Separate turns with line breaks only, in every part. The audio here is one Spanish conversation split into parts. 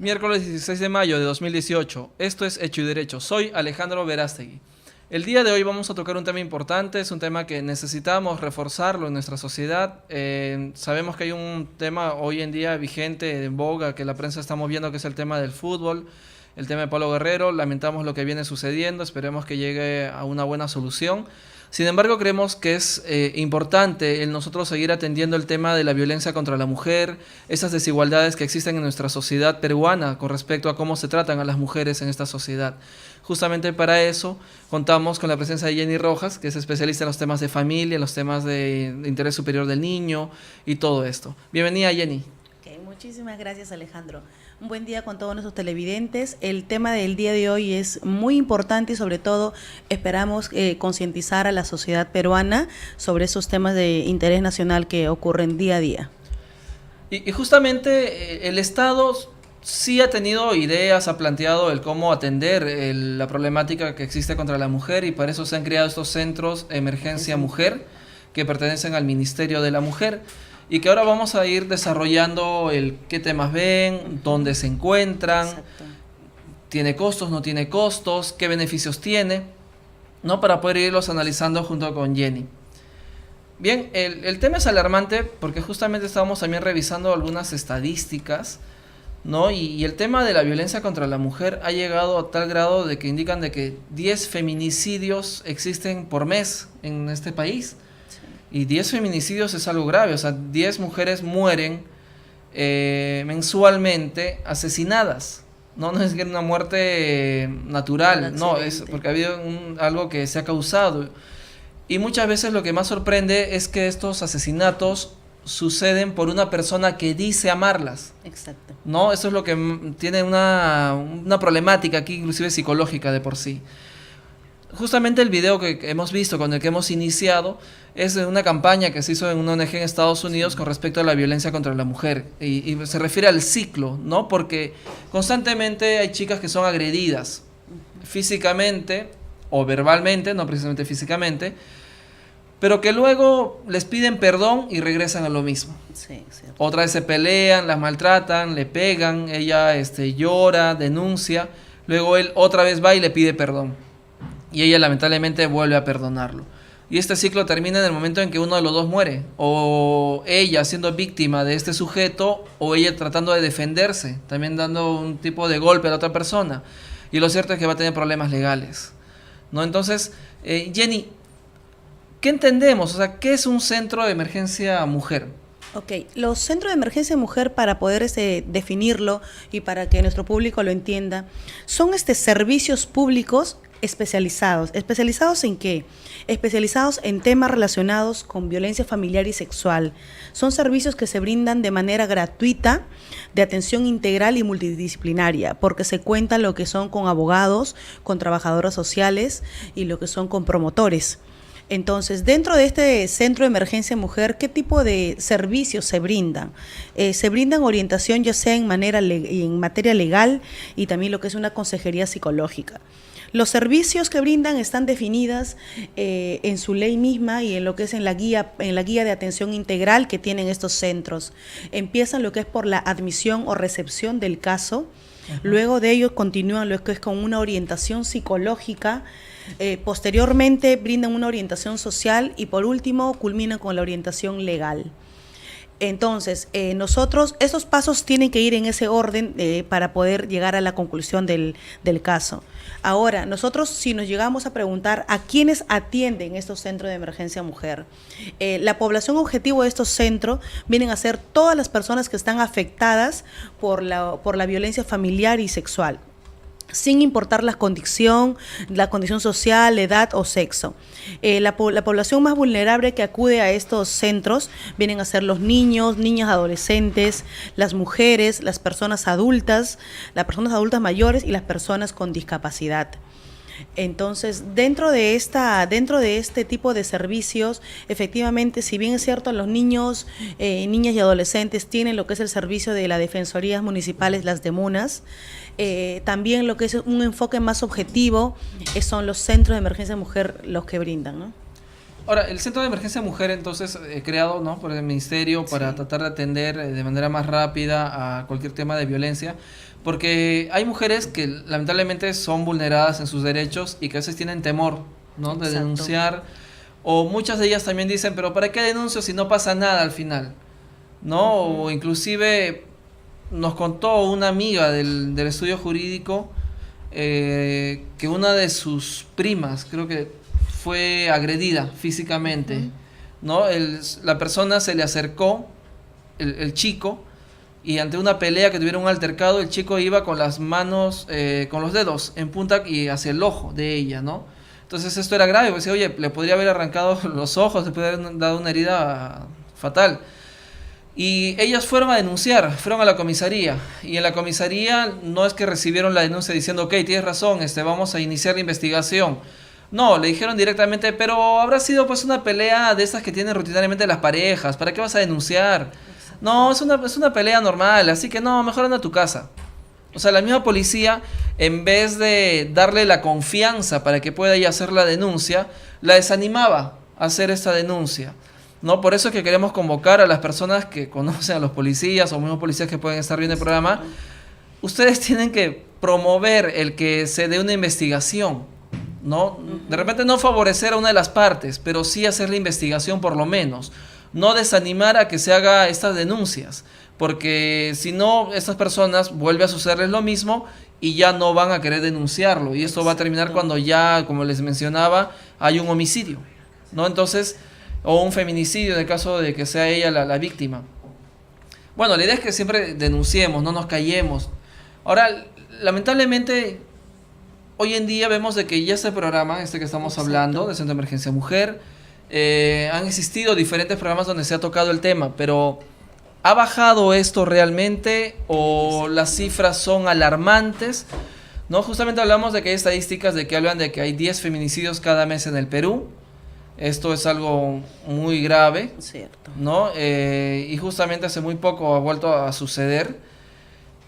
Miércoles 16 de mayo de 2018. Esto es Hecho y Derecho. Soy Alejandro Verástegui. El día de hoy vamos a tocar un tema importante, es un tema que necesitamos reforzarlo en nuestra sociedad. Sabemos que hay un tema hoy en día vigente, en boga, que la prensa está moviendo, que es el tema del fútbol, el tema de Pablo Guerrero. Lamentamos lo que viene sucediendo, esperemos que llegue a una buena solución. Sin embargo, creemos que es importante el nosotros seguir atendiendo el tema de la violencia contra la mujer, esas desigualdades que existen en nuestra sociedad peruana con respecto a cómo se tratan a las mujeres en esta sociedad. Justamente para eso contamos con la presencia de Jenny Rojas, que es especialista en los temas de familia, en los temas de interés superior del niño y todo esto. Bienvenida, Jenny.
Okay, muchísimas gracias, Alejandro. Un buen día con todos nuestros televidentes. El tema del día de hoy es muy importante y sobre todo esperamos concientizar a la sociedad peruana sobre esos temas de interés nacional que ocurren día a día.
Y justamente el Estado sí ha tenido ideas, ha planteado el cómo atender la problemática que existe contra la mujer, y para eso se han creado estos centros Emergencia Mujer que pertenecen al Ministerio de la Mujer, y que ahora vamos a ir desarrollando el qué temas ven, dónde se encuentran,
Exacto.
tiene costos, no tiene costos, qué beneficios tiene, ¿no? Para poder irlos analizando junto con Jenny. Bien, el tema es alarmante porque justamente estábamos también revisando algunas estadísticas, ¿no? Y el tema de la violencia contra la mujer ha llegado a tal grado de que indican de que 10 feminicidios existen por mes en este país. Y 10 feminicidios es algo grave, o sea, 10 mujeres mueren mensualmente asesinadas. No es que una muerte natural, no, es porque ha habido algo que se ha causado. Y muchas veces lo que más sorprende es que estos asesinatos suceden por una persona que dice amarlas.
Exacto.
¿No? Eso es lo que tiene una problemática aquí, inclusive psicológica de por sí. Justamente el video que hemos visto, con el que hemos iniciado, es de una campaña que se hizo en una ONG en Estados Unidos con respecto a la violencia contra la mujer. Y se refiere al ciclo, ¿no? Porque constantemente hay chicas que son agredidas físicamente o verbalmente, no precisamente físicamente, pero que luego les piden perdón y regresan a lo mismo.
Sí, cierto.
Otra vez se pelean, las maltratan, le pegan, ella llora, denuncia, luego él otra vez va y le pide perdón. Y ella lamentablemente vuelve a perdonarlo. Y este ciclo termina en el momento en que uno de los dos muere. O ella siendo víctima de este sujeto, o ella tratando de defenderse, también dando un tipo de golpe a la otra persona. Y lo cierto es que va a tener problemas legales, ¿no? Entonces, Jenny, ¿qué entendemos? O sea, ¿qué es un centro de emergencia mujer?
Ok, los centros de emergencia mujer, para poder definirlo y para que nuestro público lo entienda, son servicios públicos especializados. ¿Especializados en qué? Especializados en temas relacionados con violencia familiar y sexual. Son servicios que se brindan de manera gratuita, de atención integral y multidisciplinaria, porque se cuenta lo que son con abogados, con trabajadoras sociales y lo que son con promotores. Entonces, dentro de este centro de emergencia mujer, ¿qué tipo de servicios se brindan? Se brindan orientación ya sea en materia legal y también lo que es una consejería psicológica. Los servicios que brindan están definidas en su ley misma y en lo que es en la guía de atención integral que tienen estos centros. Empiezan lo que es por la admisión o recepción del caso. Luego de ello continúan lo que es con una orientación psicológica. Posteriormente brindan una orientación social y por último culminan con la orientación legal. Entonces, estos pasos tienen que ir en ese orden para poder llegar a la conclusión del caso. Ahora, nosotros si nos llegamos a preguntar a quiénes atienden estos centros de emergencia mujer, la población objetivo de estos centros vienen a ser todas las personas que están afectadas por la violencia familiar y sexual, sin importar la condición social, edad o sexo. La población más vulnerable que acude a estos centros vienen a ser los niños, niñas, adolescentes, las mujeres, las personas adultas mayores y las personas con discapacidad. Entonces, dentro de este tipo de servicios, efectivamente, si bien es cierto, los niños, niñas y adolescentes tienen lo que es el servicio de las defensorías municipales, las DEMUNAS, también lo que es un enfoque más objetivo son los centros de emergencia mujer los que brindan, ¿no?
Ahora, el Centro de Emergencia Mujer, entonces, creado, ¿no?, por el Ministerio para tratar de atender de manera más rápida a cualquier tema de violencia, porque hay mujeres que lamentablemente son vulneradas en sus derechos y que a veces tienen temor, ¿no?, de denunciar, o muchas de ellas también dicen, pero ¿para qué denuncio si no pasa nada al final? ¿No? O inclusive nos contó una amiga del estudio jurídico que una de sus primas, creo que fue agredida físicamente, ¿no? La persona se le acercó, el chico, y ante una pelea que tuvieron un altercado, el chico iba con las manos, con los dedos en punta y hacia el ojo de ella, ¿no? Entonces esto era grave, porque decía, oye, le podría haber arrancado los ojos, le podría haber dado una herida fatal. Y ellas fueron a denunciar, fueron a la comisaría, y en la comisaría no es que recibieron la denuncia diciendo, ok, tienes razón, vamos a iniciar la investigación. No, le dijeron directamente, pero habrá sido pues una pelea de esas que tienen rutinariamente las parejas, ¿para qué vas a denunciar? No, es una pelea normal, así que no, mejor anda a tu casa. O sea, la misma policía, en vez de darle la confianza para que pueda ella hacer la denuncia, la desanimaba a hacer esta denuncia, ¿no? Por eso es que queremos convocar a las personas que conocen a los policías o mismos policías que pueden estar viendo el programa. Ustedes tienen que promover el que se dé una investigación, ¿no? De repente no favorecer a una de las partes, pero sí hacer la investigación por lo menos. No desanimar a que se haga estas denuncias, porque si no, estas personas vuelve a sucederles lo mismo y ya no van a querer denunciarlo. Y esto va a terminar cuando ya, como les mencionaba, hay un homicidio, ¿no? Entonces, o un feminicidio en el caso de que sea ella la víctima. Bueno, la idea es que siempre denunciemos, no nos callemos. Ahora, lamentablemente, hoy en día vemos de que ya este programa, que estamos hablando, de Centro de Emergencia Mujer, han existido diferentes programas donde se ha tocado el tema, pero ¿ha bajado esto realmente o las cifras son alarmantes? No, justamente hablamos de que hay estadísticas de que hablan de que hay 10 feminicidios cada mes en el Perú. Esto es algo muy grave,
Cierto.
¿no? Y justamente hace muy poco ha vuelto a suceder.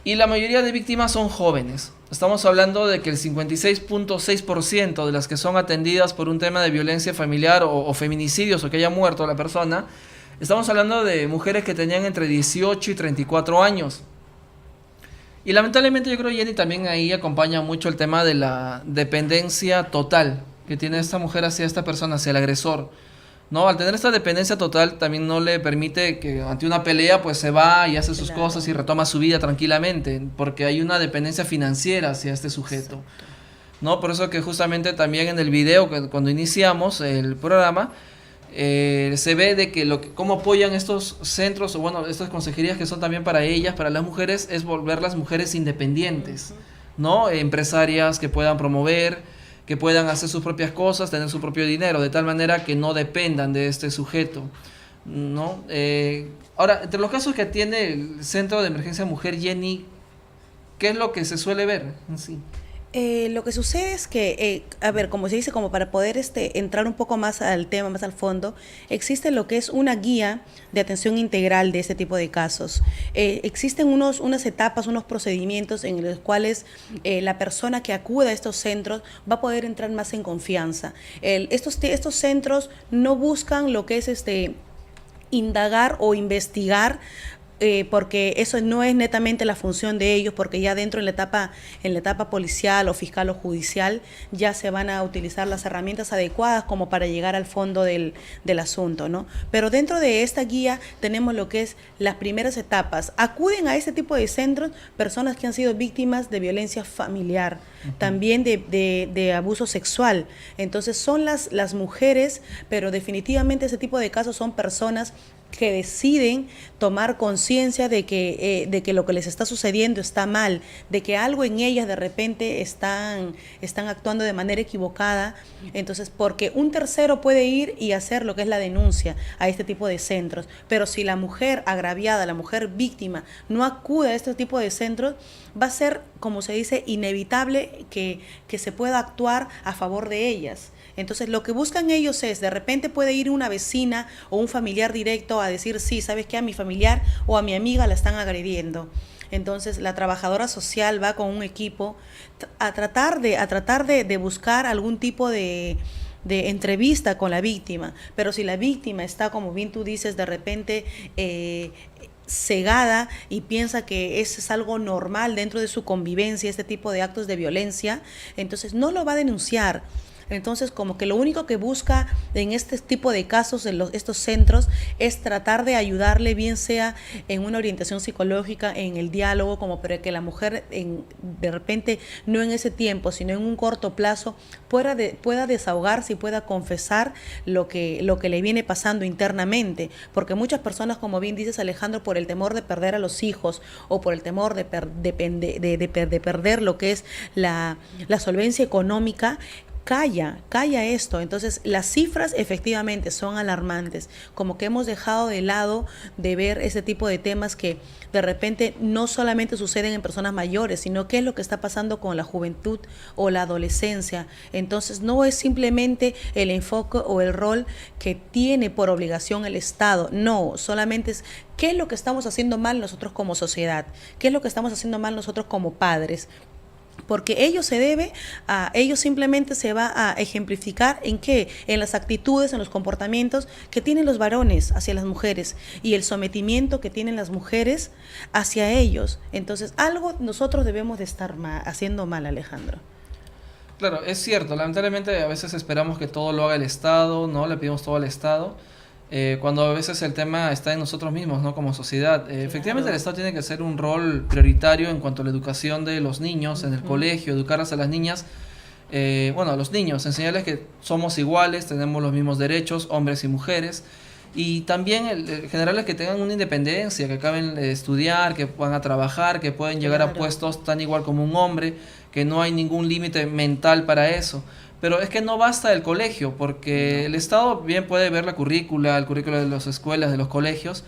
Y la mayoría de víctimas son jóvenes. Estamos hablando de que el 56.6% de las que son atendidas por un tema de violencia familiar o feminicidios o que haya muerto la persona, estamos hablando de mujeres que tenían entre 18 y 34 años. Y lamentablemente yo creo que Jenny también ahí acompaña mucho el tema de la dependencia total que tiene esta mujer hacia esta persona, hacia el agresor, ¿no? Al tener esta dependencia total también no le permite que ante una pelea pues se va y hace sus cosas y retoma su vida tranquilamente, porque hay una dependencia financiera hacia este sujeto, ¿no? Por eso que justamente también en el video, cuando iniciamos el programa, se ve de que cómo apoyan estos centros, o bueno, estas consejerías que son también para ellas, para las mujeres, es volver las mujeres independientes, ¿no? Empresarias que puedan promover, que puedan hacer sus propias cosas, tener su propio dinero, de tal manera que no dependan de este sujeto, ¿no? Ahora, entre los casos que atiende el Centro de Emergencia Mujer, Jenny, ¿qué es lo que se suele ver en sí?
Lo que sucede es que, a ver, como se dice, como para poder entrar un poco más al tema, más al fondo, existe lo que es una guía de atención integral de este tipo de casos. Existen unas etapas, unos procedimientos en los cuales la persona que acude a estos centros va a poder entrar más en confianza. Estos centros no buscan lo que es indagar o investigar, porque eso no es netamente la función de ellos, porque ya dentro en la etapa policial o fiscal o judicial ya se van a utilizar las herramientas adecuadas como para llegar al fondo del asunto, ¿no? Pero dentro de esta guía tenemos lo que es las primeras etapas. Acuden a este tipo de centros personas que han sido víctimas de violencia familiar, también de abuso sexual. Entonces son las mujeres, pero definitivamente ese tipo de casos son personas que deciden tomar conciencia de que lo que les está sucediendo está mal, de que algo en ellas de repente están actuando de manera equivocada. Entonces, porque un tercero puede ir y hacer lo que es la denuncia a este tipo de centros, pero si la mujer agraviada, la mujer víctima, no acude a este tipo de centros, va a ser, como se dice, inevitable que se pueda actuar a favor de ellas. Entonces, lo que buscan ellos es, de repente puede ir una vecina o un familiar directo a decir, sí, ¿sabes qué? A mi familiar o a mi amiga la están agrediendo. Entonces, la trabajadora social va con un equipo a tratar de buscar algún tipo de de entrevista con la víctima, pero si la víctima está, como bien tú dices, de repente cegada y piensa que eso es algo normal dentro de su convivencia, este tipo de actos de violencia, entonces no lo va a denunciar. Entonces, como que lo único que busca en este tipo de casos, en estos centros, es tratar de ayudarle, bien sea en una orientación psicológica, en el diálogo, como para que la mujer de repente, no en ese tiempo, sino en un corto plazo, pueda desahogarse y pueda confesar lo que le viene pasando internamente. Porque muchas personas, como bien dices, Alejandro, por el temor de perder a los hijos o por el temor de perder lo que es la solvencia económica, calla esto. Entonces las cifras efectivamente son alarmantes, como que hemos dejado de lado de ver ese tipo de temas que de repente no solamente suceden en personas mayores, sino qué es lo que está pasando con la juventud o la adolescencia. Entonces no es simplemente el enfoque o el rol que tiene por obligación el Estado, no, solamente es qué es lo que estamos haciendo mal nosotros como sociedad, qué es lo que estamos haciendo mal nosotros como padres. Porque ellos simplemente se va a ejemplificar en qué, en las actitudes, en los comportamientos que tienen los varones hacia las mujeres y el sometimiento que tienen las mujeres hacia ellos. Entonces, algo nosotros debemos de estar haciendo mal, Alejandro.
Claro, es cierto, lamentablemente a veces esperamos que todo lo haga el Estado, ¿no? Le pedimos todo al Estado, cuando a veces el tema está en nosotros mismos, ¿no? Como sociedad. Claro. Efectivamente el Estado tiene que hacer un rol prioritario en cuanto a la educación de los niños en el colegio, educarlas a las niñas, a los niños, enseñarles que somos iguales, tenemos los mismos derechos, hombres y mujeres, y también generarles que tengan una independencia, que acaben de estudiar, que puedan a trabajar, que pueden llegar a puestos tan igual como un hombre, que no hay ningún límite mental para eso. Pero es que no basta el colegio, porque el Estado bien puede ver el currículo de las escuelas, de los colegios,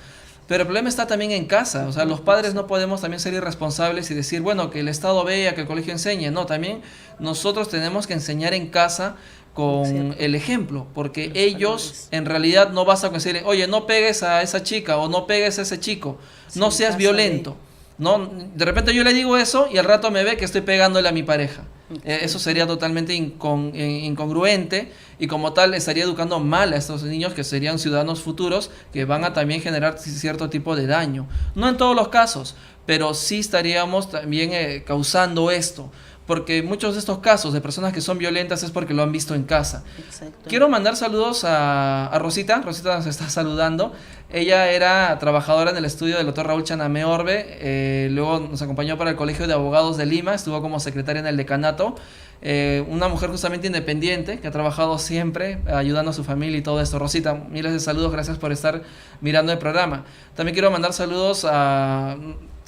pero el problema está también en casa. O sea, los padres no podemos también ser irresponsables y decir, bueno, que el Estado vea, que el colegio enseñe. No, también nosotros tenemos que enseñar en casa con el ejemplo, porque ellos en realidad no basta con decirle, oye, no pegues a esa chica o no pegues a ese chico, no seas violento. No, de repente yo le digo eso y al rato me ve que estoy pegándole a mi pareja. Eso sería totalmente incongruente y como tal estaría educando mal a estos niños que serían ciudadanos futuros que van a también generar cierto tipo de daño. No en todos los casos, pero sí estaríamos también causando esto. Porque muchos de estos casos de personas que son violentas es porque lo han visto en casa. Exacto. Quiero mandar saludos a Rosita. Rosita nos está saludando. Ella era trabajadora en el estudio del doctor Raúl Chanamé Orbe. Luego nos acompañó para el Colegio de Abogados de Lima. Estuvo como secretaria en el decanato. Una mujer justamente independiente que ha trabajado siempre ayudando a su familia y todo esto. Rosita, miles de saludos. Gracias por estar mirando el programa. También quiero mandar saludos a...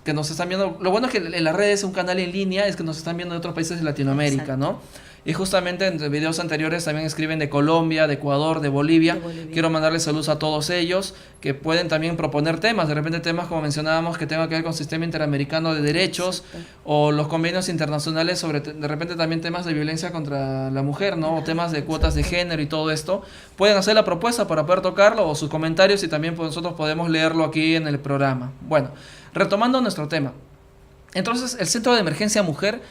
que nos están viendo, lo bueno es que en las redes, un canal en línea, es que nos están viendo de otros países de Latinoamérica, exacto, ¿no? Y justamente en videos anteriores también escriben de Colombia, de Ecuador, de Bolivia. Quiero mandarles saludos a todos ellos, que pueden también proponer temas, de repente temas como mencionábamos que tengan que ver con el Sistema Interamericano de Derechos, exacto, o los convenios internacionales sobre, de repente también temas de violencia contra la mujer, ¿no? O temas de cuotas de género y todo esto. Pueden hacer la propuesta para poder tocarlo, o sus comentarios, y también pues, nosotros podemos leerlo aquí en el programa. Bueno, retomando nuestro tema. Entonces, el Centro de Emergencia Mujer,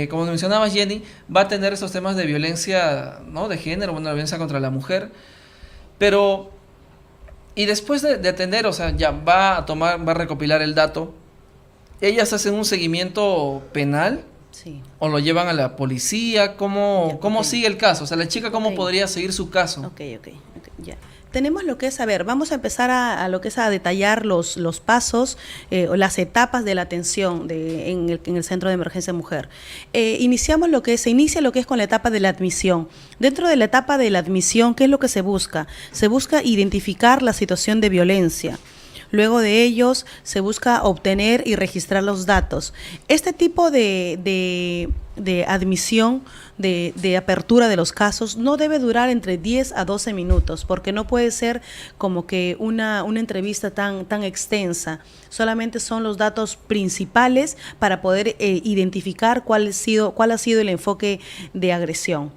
como mencionaba Jenny, va a tener esos temas de violencia, ¿no? De género, la violencia contra la mujer. Pero, y después de atender, o sea, ya va a recopilar el dato, ellas hacen un seguimiento penal, sí, o lo llevan a la policía. ¿Cómo sigue el caso? O sea, la chica, ¿cómo podría seguir su caso?
Ok, ya. Tenemos lo que es, vamos a empezar a lo que es a detallar los pasos o las etapas de la atención en el Centro de Emergencia Mujer. Se inicia lo que es con la etapa de la admisión. Dentro de la etapa de la admisión, ¿qué es lo que se busca? Se busca identificar la situación de violencia. Luego de ellos se busca obtener y registrar los datos. Este tipo de admisión, de apertura de los casos, no debe durar entre 10 a 12 minutos, porque no puede ser como que una entrevista tan extensa. Solamente son los datos principales para poder identificar cuál ha sido el enfoque de agresión.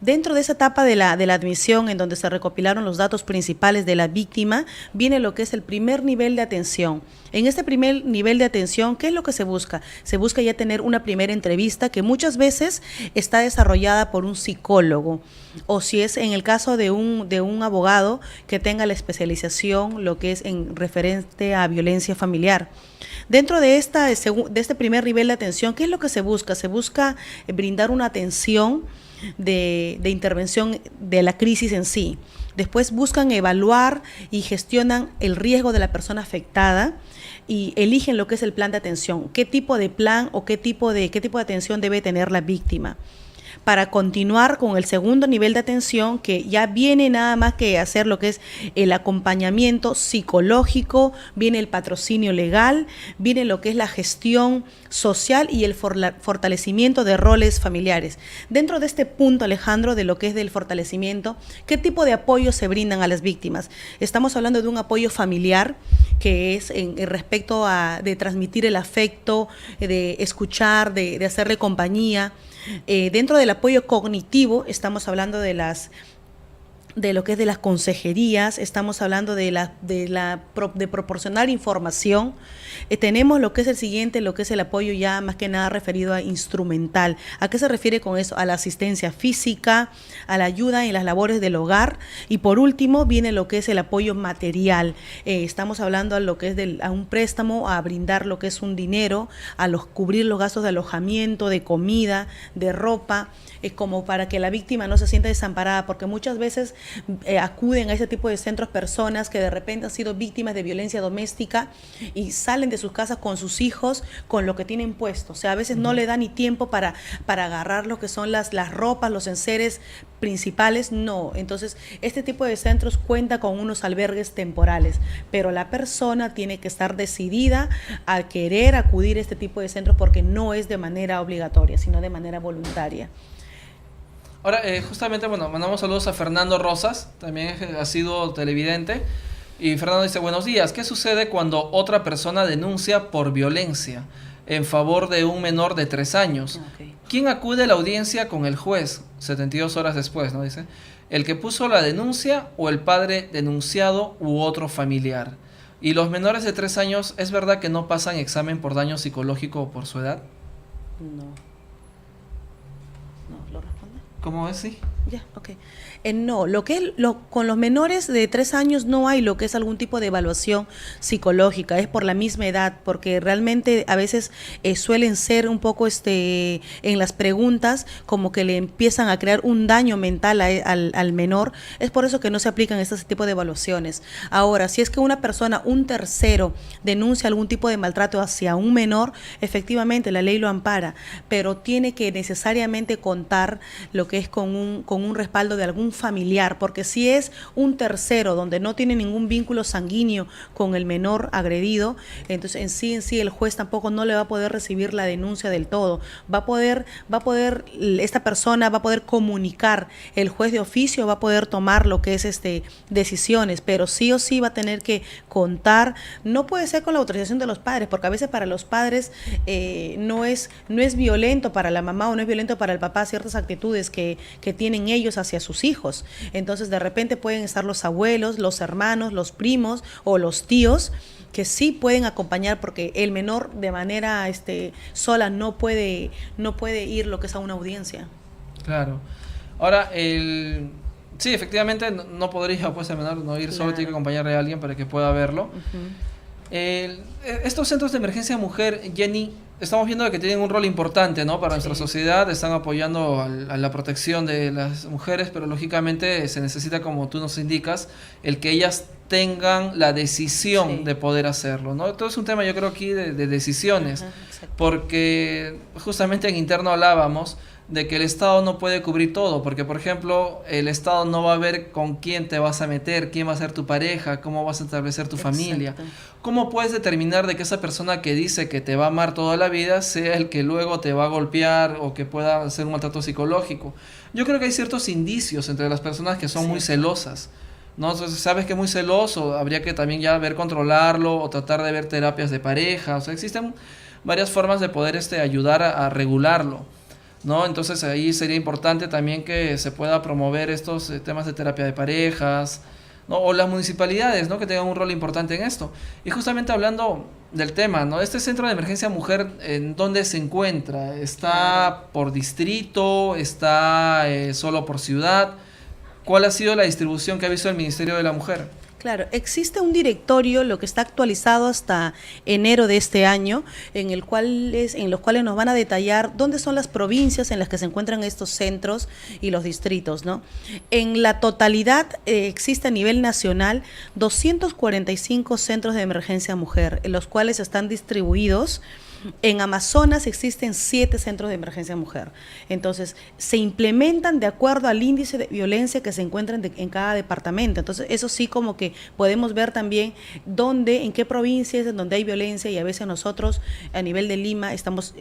Dentro de esa etapa de la admisión, en donde se recopilaron los datos principales de la víctima, viene lo que es el primer nivel de atención. En este primer nivel de atención, ¿qué es lo que se busca? Se busca ya tener una primera entrevista que muchas veces está desarrollada por un psicólogo, o si es en el caso de un abogado que tenga la especialización, lo que es en referente a violencia familiar. Dentro de este primer nivel de atención, ¿qué es lo que se busca? Se busca brindar una atención de intervención de la crisis en sí. Después buscan evaluar y gestionan el riesgo de la persona afectada y eligen lo que es el plan de atención, qué tipo de plan o qué tipo de atención debe tener la víctima. Para continuar con el segundo nivel de atención, que ya viene nada más que hacer lo que es el acompañamiento psicológico, viene el patrocinio legal, viene lo que es la gestión social y el fortalecimiento de roles familiares. Dentro de este punto, Alejandro, de lo que es del fortalecimiento, ¿qué tipo de apoyo se brindan a las víctimas? Estamos hablando de un apoyo familiar, que es en respecto de transmitir el afecto, de escuchar, de hacerle compañía. Dentro del apoyo cognitivo estamos hablando de lo que es de las consejerías, estamos hablando de proporcionar información. Tenemos lo que es el siguiente, lo que es el apoyo ya más que nada referido a instrumental. ¿A qué se refiere con eso? A la asistencia física, a la ayuda en las labores del hogar, y por último viene lo que es el apoyo material. Estamos hablando a lo que es a un préstamo, a brindar lo que es un dinero, cubrir los gastos de alojamiento, de comida, de ropa, como para que la víctima no se sienta desamparada, porque muchas veces acuden a ese tipo de centros personas que de repente han sido víctimas de violencia doméstica y salen de sus casas con sus hijos, con lo que tienen puesto. O sea, a veces no le da ni tiempo para agarrar lo que son las ropas, los enseres principales, no. Entonces, este tipo de centros cuenta con unos albergues temporales, pero la persona tiene que estar decidida a querer acudir a este tipo de centros porque no es de manera obligatoria, sino de manera voluntaria.
Ahora, justamente, bueno, mandamos saludos a Fernando Rosas, también ha sido televidente. Y Fernando dice, buenos días, ¿qué sucede cuando otra persona denuncia por violencia en favor de un menor de 3 años? Okay. ¿Quién acude a la audiencia con el juez 72 horas después, no dice? ¿El que puso la denuncia o el padre denunciado u otro familiar? ¿Y los menores de 3 años, es verdad que no pasan examen por daño psicológico por su edad?
No. ¿Lo responde?
¿Cómo es? Sí.
Ya, ok. No, con los menores de 3 años no hay lo que es algún tipo de evaluación psicológica, es por la misma edad, porque realmente a veces suelen ser un poco en las preguntas como que le empiezan a crear un daño mental al menor, es por eso que no se aplican este tipo de evaluaciones. Ahora, si es que una persona, un tercero, denuncia algún tipo de maltrato hacia un menor, efectivamente la ley lo ampara, pero tiene que necesariamente contar lo que es con un respaldo de algún familiar, porque si es un tercero donde no tiene ningún vínculo sanguíneo con el menor agredido, entonces en sí el juez tampoco no le va a poder recibir la denuncia del todo. Esta persona va a poder comunicar, el juez de oficio va a poder tomar lo que es decisiones, pero sí o sí va a tener que contar. No puede ser con la autorización de los padres, porque a veces para los padres no es violento para la mamá o no es violento para el papá ciertas actitudes que tienen ellos hacia sus hijos. Entonces de repente pueden estar los abuelos, los hermanos, los primos o los tíos que sí pueden acompañar, porque el menor de manera sola no puede ir lo que es a una audiencia.
Claro. Ahora, sí, efectivamente no podría pues el menor no ir solo, tiene que acompañarle a alguien para que pueda verlo. Estos centros de emergencia mujer, Jenny, estamos viendo que tienen un rol importante, ¿no? Para nuestra sociedad, están apoyando a la protección de las mujeres, pero lógicamente se necesita, como tú nos indicas, el que ellas tengan la decisión de poder hacerlo, ¿no? Todo es un tema, yo creo, aquí de decisiones, porque justamente en interno hablábamos de que el Estado no puede cubrir todo, porque por ejemplo el Estado no va a ver con quién te vas a meter, quién va a ser tu pareja, cómo vas a establecer tu familia. ¿Cómo puedes determinar de que esa persona que dice que te va a amar toda la vida sea el que luego te va a golpear o que pueda hacer un maltrato psicológico? Yo creo que hay ciertos indicios entre las personas que son muy celosas, ¿no? Entonces, sabes que es muy celoso, habría que también ya ver controlarlo o tratar de ver terapias de pareja. O sea, existen varias formas de poder ayudar a regularlo. ¿no? Entonces ahí sería importante también que se pueda promover estos temas de terapia de parejas, ¿no? O las municipalidades, ¿no? Que tengan un rol importante en esto. Y justamente hablando del tema, ¿no? Este centro de emergencia mujer, ¿en dónde se encuentra? ¿Está por distrito? ¿Está solo por ciudad? ¿Cuál ha sido la distribución que ha visto el Ministerio de la Mujer?
Claro, existe un directorio, lo que está actualizado hasta enero de este año, en los cuales nos van a detallar dónde son las provincias en las que se encuentran estos centros y los distritos, ¿no? En la totalidad existe a nivel nacional 245 centros de emergencia mujer, en los cuales están distribuidos. En Amazonas existen 7 centros de emergencia mujer. Entonces, se implementan de acuerdo al índice de violencia que se encuentra en cada departamento. Entonces, eso sí como que podemos ver también dónde, en qué provincias en donde hay violencia, y a veces nosotros a nivel de Lima estamos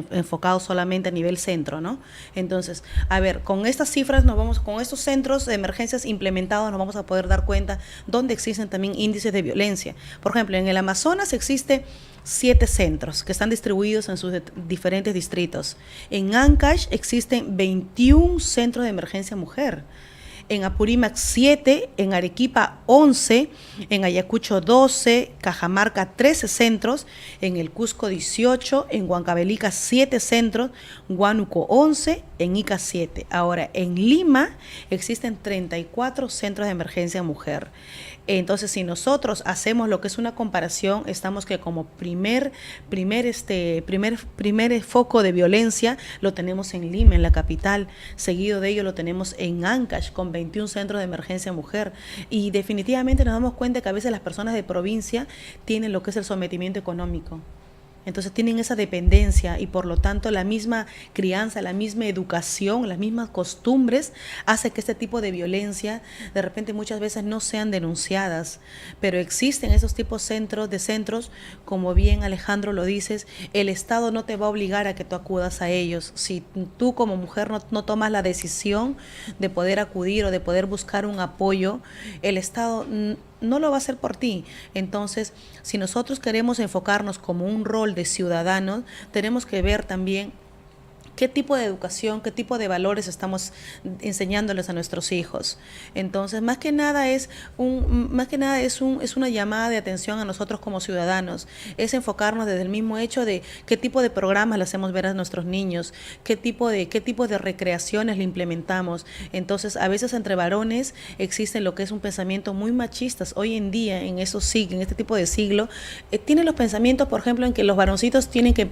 enfocados solamente a nivel centro, ¿no? Entonces, a ver, con estas cifras con estos centros de emergencias implementados nos vamos a poder dar cuenta dónde existen también índices de violencia. Por ejemplo, en el Amazonas existe 7 centros que están distribuidos en sus diferentes distritos. En Ancash existen 21 centros de emergencia mujer. En Apurímac 7, en Arequipa 11, en Ayacucho 12, Cajamarca 13 centros, en el Cusco 18, en Huancavelica 7 centros, Huánuco 11, en Ica 7. Ahora, en Lima existen 34 centros de emergencia mujer. Entonces, si nosotros hacemos lo que es una comparación, estamos que como primer foco de violencia lo tenemos en Lima, en la capital. Seguido de ello lo tenemos en Ancash, con 21 centros de emergencia mujer. Y definitivamente nos damos cuenta que a veces las personas de provincia tienen lo que es el sometimiento económico. Entonces tienen esa dependencia y por lo tanto la misma crianza, la misma educación, las mismas costumbres hace que este tipo de violencia de repente muchas veces no sean denunciadas. Pero existen esos tipos de centros, como bien Alejandro lo dices, el Estado no te va a obligar a que tú acudas a ellos. Si tú como mujer no tomas la decisión de poder acudir o de poder buscar un apoyo, el Estado no lo va a hacer por ti. Entonces, si nosotros queremos enfocarnos como un rol de ciudadanos, tenemos que ver también qué tipo de educación, qué tipo de valores estamos enseñándoles a nuestros hijos. Entonces, más que nada es una llamada de atención a nosotros como ciudadanos, es enfocarnos desde el mismo hecho de qué tipo de programas le hacemos ver a nuestros niños, qué tipo de recreaciones le implementamos. Entonces, a veces entre varones existe lo que es un pensamiento muy machistas. Hoy en día, en este tipo de siglo, tienen los pensamientos, por ejemplo, en que los varoncitos tienen que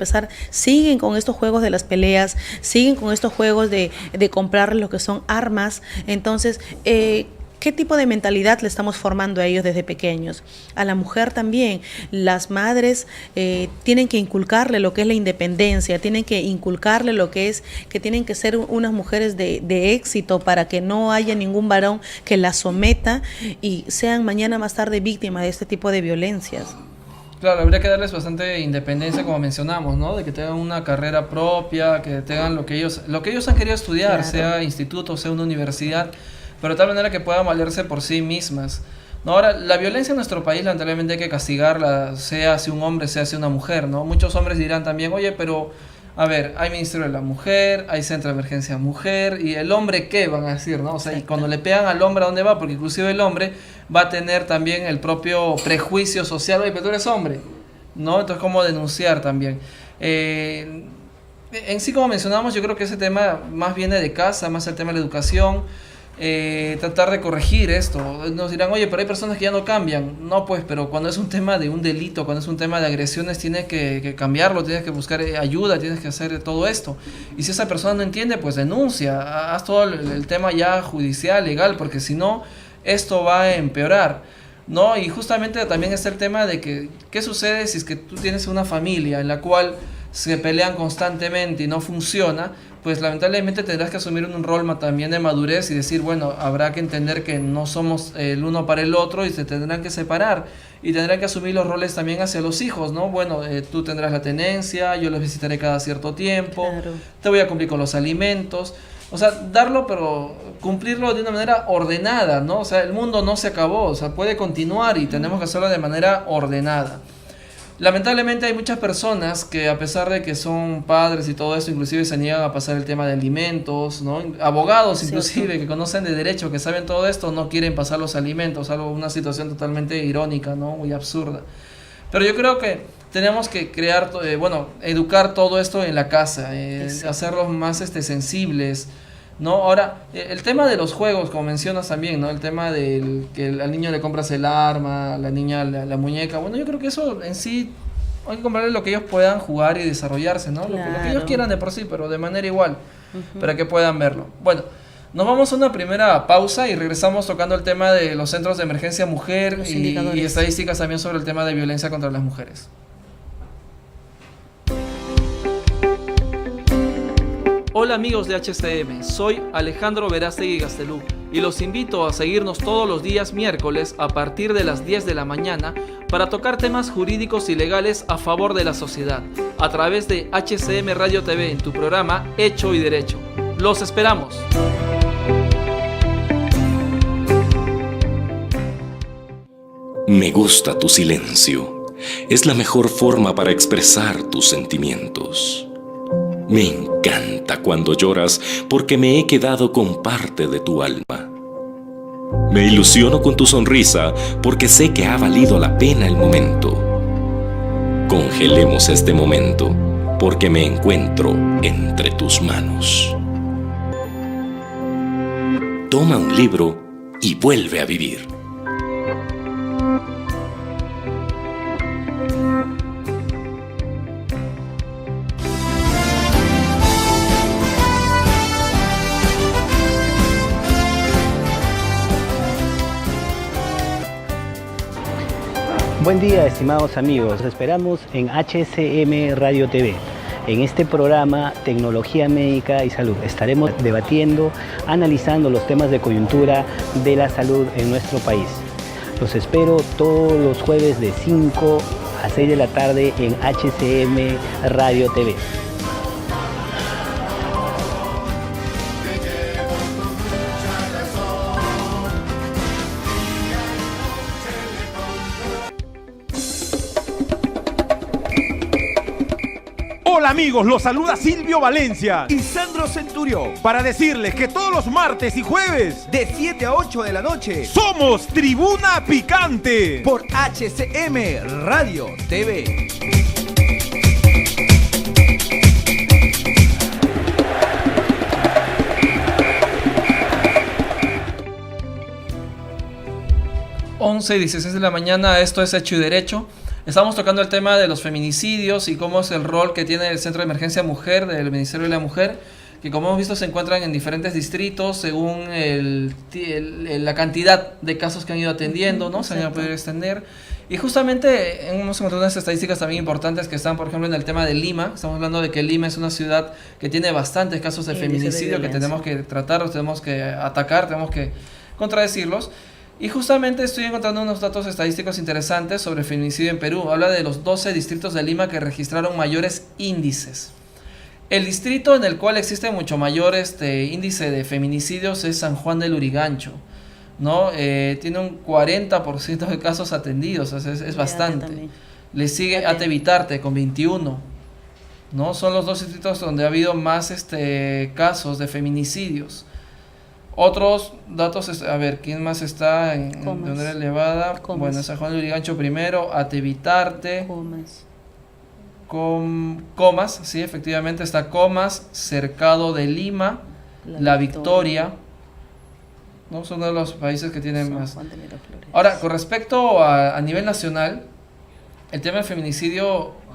siguen con estos juegos de las peleas, siguen con estos juegos de comprar lo que son armas. Entonces, ¿qué tipo de mentalidad le estamos formando a ellos desde pequeños? A la mujer también. Las madres tienen que inculcarle lo que es la independencia, tienen que inculcarle lo que es que tienen que ser unas mujeres de éxito para que no haya ningún varón que las someta y sean mañana más tarde víctimas de este tipo de violencias.
Claro, habría que darles bastante independencia, como mencionamos, ¿no? De que tengan una carrera propia, que tengan lo que ellos han querido estudiar, claro, sea instituto, sea una universidad, pero de tal manera que puedan valerse por sí mismas. No, ahora, la violencia en nuestro país, lamentablemente hay que castigarla, sea hacia un hombre, sea hacia una mujer, ¿no? Muchos hombres dirán también, oye, pero, a ver, hay Ministerio de la Mujer, hay Centro de Emergencia Mujer, y el hombre, ¿qué van a decir, no? O sea, y cuando le pegan al hombre, ¿a dónde va? Porque inclusive el hombre va a tener también el propio prejuicio social, oye, pero tú eres hombre, ¿no? Entonces, ¿cómo denunciar también? En sí, como mencionamos, yo creo que ese tema más viene de casa, más el tema de la educación, tratar de corregir esto. Nos dirán, oye, pero hay personas que ya no cambian. No, pues, pero cuando es un tema de un delito, cuando es un tema de agresiones, tienes que cambiarlo, tienes que buscar ayuda, tienes que hacer todo esto. Y si esa persona no entiende, pues denuncia, haz todo el tema ya judicial, legal, porque si no, esto va a empeorar, ¿no? Y justamente también está el tema de que, ¿qué sucede si es que tú tienes una familia en la cual se pelean constantemente y no funciona? Pues lamentablemente tendrás que asumir un rol también de madurez y decir, bueno, habrá que entender que no somos el uno para el otro y se tendrán que separar y tendrán que asumir los roles también hacia los hijos, ¿no? Bueno, tú tendrás la tenencia, yo los visitaré cada cierto tiempo, claro, te voy a cumplir con los alimentos. O sea, darlo, pero cumplirlo de una manera ordenada, ¿no? O sea, el mundo no se acabó, o sea, puede continuar y tenemos que hacerlo de manera ordenada. Lamentablemente hay muchas personas que, a pesar de que son padres y todo esto, inclusive se niegan a pasar el tema de alimentos, ¿no? Abogados inclusive que conocen de derecho, que saben todo esto, no quieren pasar los alimentos, algo, una situación totalmente irónica, ¿no? Muy absurda. Pero yo creo que tenemos que crear, educar todo esto en la casa, hacerlos más sensibles, ¿no? Ahora, el tema de los juegos, como mencionas también, ¿no? El tema del que al niño le compras el arma, a la niña la muñeca. Bueno, yo creo que eso en sí hay que comprarle lo que ellos puedan jugar y desarrollarse, ¿no?
Claro.
Lo que ellos quieran de por sí, pero de manera igual, para que puedan verlo. Bueno, nos vamos a una primera pausa y regresamos tocando el tema de los centros de emergencia mujer y estadísticas también sobre el tema de violencia contra las mujeres. Hola amigos de HCM, soy Alejandro Verástegui Gastelú y los invito a seguirnos todos los días miércoles a partir de las 10 de la mañana para tocar temas jurídicos y legales a favor de la sociedad a través de HCM Radio TV en tu programa Hecho y Derecho. ¡Los esperamos!
Me gusta tu silencio. Es la mejor forma para expresar tus sentimientos. Me encanta cuando lloras porque me he quedado con parte de tu alma. Me ilusiono con tu sonrisa porque sé que ha valido la pena el momento. Congelemos este momento porque me encuentro entre tus manos. Toma un libro y vuelve a vivir.
Buen día, estimados amigos. Los esperamos en HCM Radio TV. En este programa Tecnología Médica y Salud estaremos debatiendo, analizando los temas de coyuntura de la salud en nuestro país. Los espero todos los jueves de 5 a 6 de la tarde en HCM Radio TV.
Hola amigos, los saluda Silvio Valencia y Sandro Centurión para decirles que todos los martes y jueves
de 7 a 8 de la noche
somos Tribuna Picante
por HCM Radio TV.
Once y 16 de la mañana, esto es Hecho y Derecho. Estamos tocando el tema de los feminicidios y cómo es el rol que tiene el Centro de Emergencia Mujer del Ministerio de la Mujer, que como hemos visto se encuentran en diferentes distritos según la cantidad de casos que han ido atendiendo, ¿no? Se han ido a poder extender. Y justamente hemos encontrado unas estadísticas también importantes que están, por ejemplo, en el tema de Lima. Estamos hablando de que Lima es una ciudad que tiene bastantes casos de feminicidio que tenemos que tratar, tenemos que atacar, tenemos que contradecirlos. Y justamente estoy encontrando unos datos estadísticos interesantes sobre feminicidio en Perú. Habla de los 12 distritos de Lima que registraron mayores índices. El distrito en el cual existe mucho mayor índice de feminicidios es San Juan del Lurigancho, ¿no? Tiene un 40% de casos atendidos, es bastante. Le sigue Atevitarte con 21, ¿no? Son los dos distritos donde ha habido más casos de feminicidios. Otros datos, a ver, ¿quién más está de manera elevada?
Comas.
Bueno, San Juan de Lurigancho primero, Atevitarte, Comas, sí, efectivamente está Comas, Cercado de Lima, La Victoria, ¿no? Son uno de los países que tienen más. Ahora, con respecto a nivel nacional, el tema del feminicidio,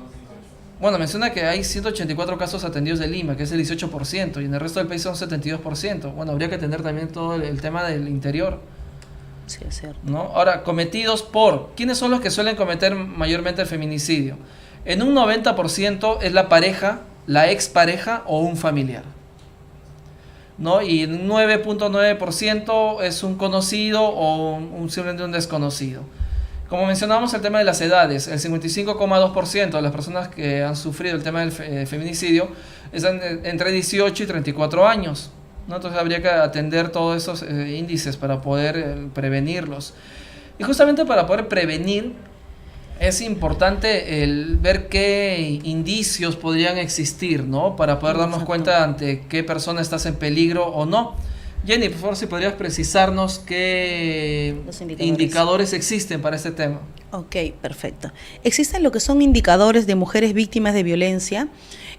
bueno, menciona que hay 184 casos atendidos de Lima, que es el 18%, y en el resto del país son 72%. Bueno, habría que atender también todo el tema del interior.
Sí, es cierto.
¿No? Ahora, cometidos por... ¿Quiénes son los que suelen cometer mayormente el feminicidio? En un 90% es la pareja, la expareja o un familiar, ¿no? Y en un 9.9% es un conocido o simplemente un desconocido. Como mencionábamos el tema de las edades, el 55,2% de las personas que han sufrido el tema del feminicidio están entre 18 y 34 años, ¿no? Entonces habría que atender todos esos índices para poder prevenirlos. Y justamente para poder prevenir, Es importante el ver qué indicios podrían existir, ¿no? Para poder darnos
Exacto.
cuenta ante qué persona estás en peligro o no. Jenny, por favor, si podrías precisarnos qué
Los indicadores.
indicadores existen para este tema.
Ok, perfecto. Existen lo que son indicadores de mujeres víctimas de violencia,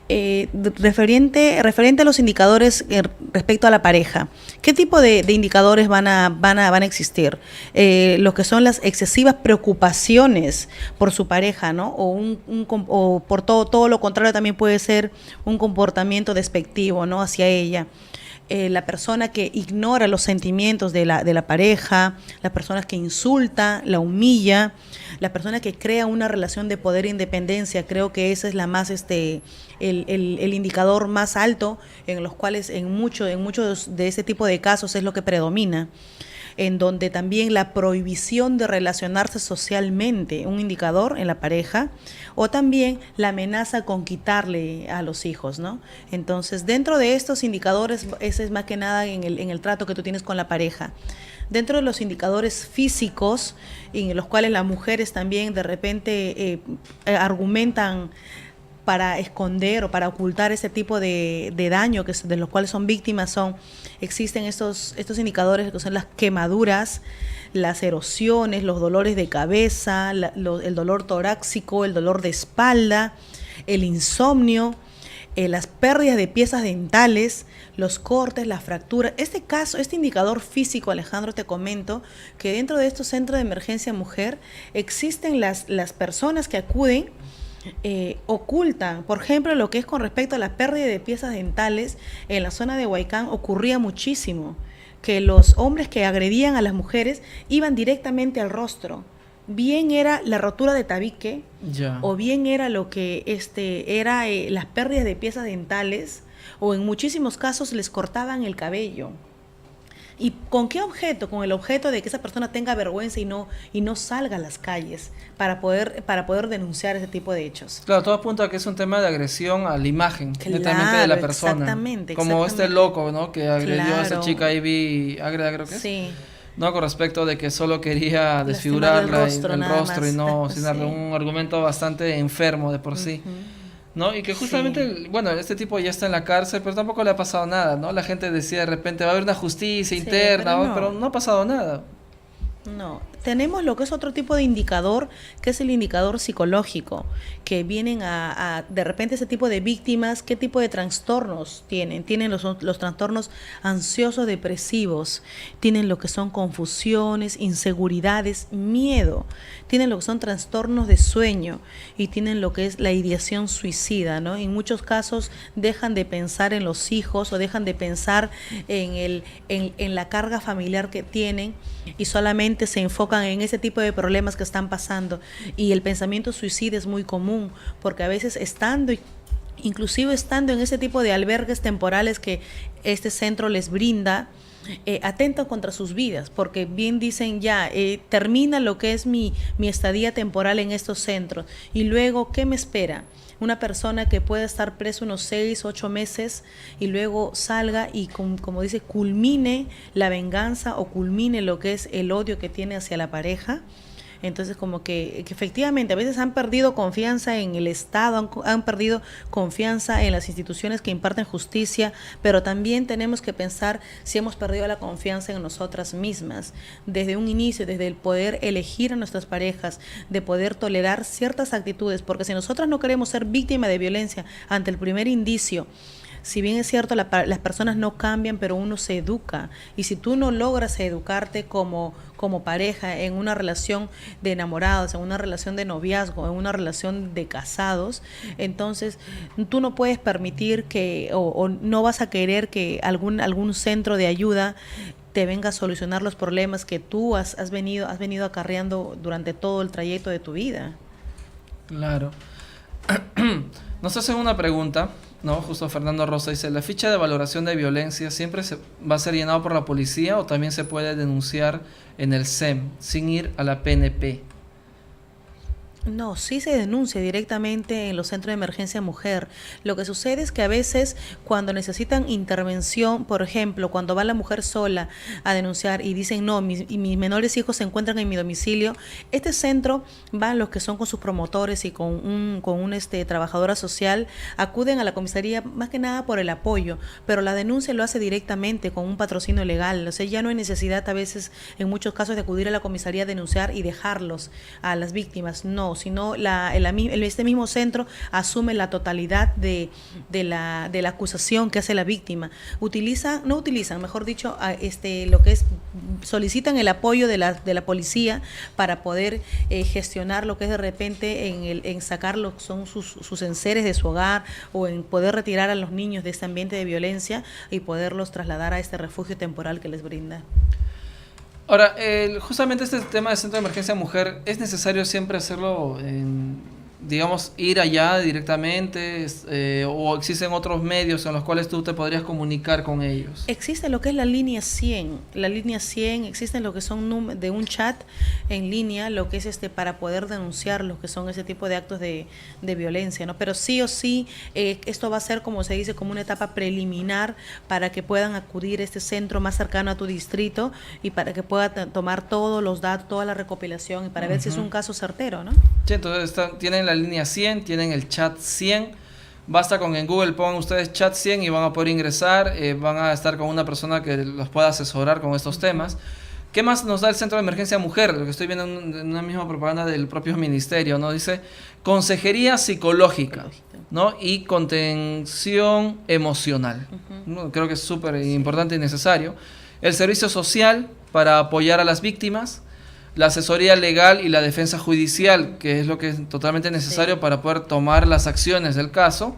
referente a los indicadores respecto a la pareja. ¿Qué tipo de indicadores van a existir? Lo que son las excesivas preocupaciones por su pareja, ¿no? O por todo lo contrario, también puede ser un comportamiento despectivo, ¿no? Hacia ella. La persona que ignora los sentimientos de la pareja, la persona que insulta, la humilla, la persona que crea una relación de poder e independencia. Creo que ese es la más el indicador más alto, en los cuales en muchos de ese tipo de casos es lo que predomina, en donde también la prohibición de relacionarse socialmente, un indicador en la pareja, o también la amenaza con quitarle a los hijos, ¿no? Entonces, dentro de estos indicadores, ese es más que nada en el trato que tú tienes con la pareja. Dentro de los indicadores físicos, en los cuales las mujeres también de repente argumentan para esconder o para ocultar ese tipo de daño de los cuales son víctimas, existen estos indicadores que son las quemaduras, las erosiones, los dolores de cabeza, el dolor torácico, el dolor de espalda, el insomnio, las pérdidas de piezas dentales, los cortes, las fracturas. Este indicador físico, Alejandro, te comento que dentro de estos centros de emergencia mujer existen las personas que acuden, ocultan. Por ejemplo, lo que es con respecto a la pérdida de piezas dentales, en la zona de Huaycán ocurría muchísimo que los hombres que agredían a las mujeres iban directamente al rostro. Bien era la rotura de tabique,
Ya.
o bien era lo que era las pérdidas de piezas dentales, o en muchísimos casos les cortaban el cabello. ¿Y con qué objeto? Con el objeto de que esa persona tenga vergüenza y no salga a las calles para poder denunciar ese tipo de hechos.
Claro, todo apunta a que es un tema de agresión a la imagen,
Claro,
netamente de la persona.
exactamente,
Como
exactamente.
este loco, ¿no? Que agredió a esa
Claro.
chica Ivy Ágreda, creo que es.
Sí.
No, con respecto de que solo quería desfigurarla
Lastimarle el
el
rostro,
rostro
nada
y no
más.
sin darle
Sí.
un argumento bastante enfermo de por sí. ¿No? Y que justamente, bueno, este tipo ya está en la cárcel, pero tampoco le ha pasado nada, ¿no? La gente decía de repente va a haber una justicia
Sí,
interna,
pero no.
pero no ha pasado nada.
No, tenemos lo que es otro tipo de indicador, que es el indicador psicológico, que vienen de repente ese tipo de víctimas, qué tipo de trastornos tienen. Tienen los trastornos ansiosos depresivos, tienen lo que son confusiones, inseguridades, miedo, tienen lo que son trastornos de sueño y tienen lo que es la ideación suicida, ¿no? En muchos casos dejan de pensar en los hijos o dejan de pensar en la carga familiar que tienen y solamente se enfocan en ese tipo de problemas que están pasando. Y el pensamiento suicida es muy común, porque a veces inclusive estando en ese tipo de albergues temporales que este centro les brinda, atentan contra sus vidas, porque bien dicen termina lo que es mi estadía temporal en estos centros, y luego, ¿qué me espera? Una persona que pueda estar preso unos 6, 8 meses y luego salga y, como dice, culmine la venganza o culmine lo que es el odio que tiene hacia la pareja. Entonces, como que efectivamente a veces han perdido confianza en el Estado, han perdido confianza en las instituciones que imparten justicia, pero también tenemos que pensar si hemos perdido la confianza en nosotras mismas. Desde un inicio, desde el poder elegir a nuestras parejas, de poder tolerar ciertas actitudes, porque si nosotras no queremos ser víctimas de violencia ante el primer indicio, si bien es cierto, las personas no cambian, pero uno se educa. Y si tú no logras educarte como pareja en una relación de enamorados, en una relación de noviazgo, en una relación de casados, entonces tú no puedes permitir o no vas a querer que algún centro de ayuda te venga a solucionar los problemas que tú has venido acarreando durante todo el trayecto de tu vida.
Claro. Nos hacen una pregunta, ¿no? Justo Fernando Rosa dice, ¿la ficha de valoración de violencia siempre va a ser llenado por la policía o también se puede denunciar en el SEM sin ir a la PNP?
No, sí se denuncia directamente en los centros de emergencia mujer. Lo que sucede es que a veces cuando necesitan intervención, por ejemplo, cuando va la mujer sola a denunciar y dicen, no, mis menores hijos se encuentran en mi domicilio, este centro van los que son con sus promotores y con trabajadora social, acuden a la comisaría más que nada por el apoyo, pero la denuncia lo hace directamente con un patrocinio legal. O sea, ya no hay necesidad a veces, en muchos casos, de acudir a la comisaría a denunciar y dejarlos a las víctimas. No, sino este mismo centro asume la totalidad de la acusación que hace la víctima. Mejor dicho, lo que es, solicitan el apoyo de la policía para poder gestionar lo que es de repente en sacar lo que son sus enseres de su hogar, o en poder retirar a los niños de este ambiente de violencia y poderlos trasladar a este refugio temporal que les brinda.
Ahora, justamente este tema del Centro de Emergencia Mujer, ¿es necesario siempre hacerlo, digamos, ir allá directamente, o existen otros medios en los cuales tú te podrías comunicar con ellos?
Existe lo que es la línea 100. La línea 100, existen lo que son de un chat en línea, lo que es para poder denunciar lo que son ese tipo de actos de violencia, ¿no? Pero sí o sí, esto va a ser, como se dice, como una etapa preliminar para que puedan acudir a este centro más cercano a tu distrito y para que pueda tomar todos los datos, toda la recopilación y para ver si es un caso certero, ¿no?
Sí, entonces tienen la línea 100, tienen el chat 100. Basta con que en Google pongan ustedes chat 100 y van a poder ingresar, van a estar con una persona que los pueda asesorar con estos temas. ¿Qué más nos da el Centro de Emergencia Mujer? Lo que estoy viendo en una misma propaganda del propio ministerio, ¿no? Dice consejería psicológica, ¿no? Y contención emocional. ¿No? Creo que es súper importante y necesario. El servicio social para apoyar a las víctimas, la asesoría legal y la defensa judicial, que es lo que es totalmente necesario para poder tomar las acciones del caso,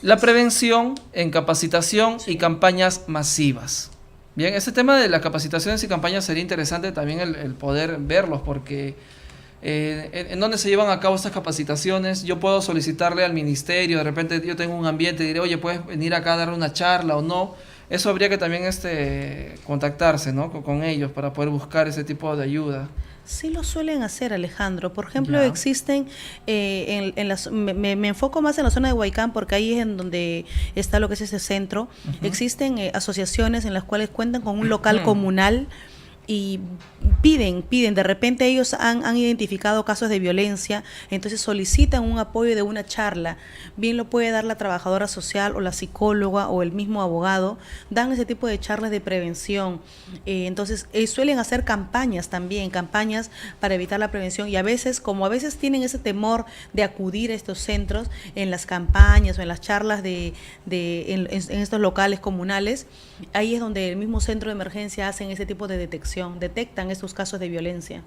la prevención en capacitación y campañas masivas. Bien, ese tema de las capacitaciones y campañas sería interesante también el poder verlos, porque en dónde se llevan a cabo estas capacitaciones. Yo puedo solicitarle al ministerio, de repente yo tengo un ambiente y diré, oye, ¿puedes venir acá a dar una charla o no? Eso habría que también contactarse, ¿no? con ellos para poder buscar ese tipo de ayuda.
Sí lo suelen hacer, Alejandro. Por ejemplo, existen, me enfoco más en la zona de Huaycán porque ahí es en donde está lo que es ese centro. Existen asociaciones en las cuales cuentan con un local comunal y piden, de repente ellos han identificado casos de violencia, entonces solicitan un apoyo de una charla, bien lo puede dar la trabajadora social o la psicóloga o el mismo abogado, dan ese tipo de charlas de prevención, entonces suelen hacer campañas también, campañas para evitar la prevención, y a veces tienen ese temor de acudir a estos centros, en las campañas o en las charlas en estos locales comunales, ahí es donde el mismo centro de emergencia hacen ese tipo de detectan estos casos de violencia.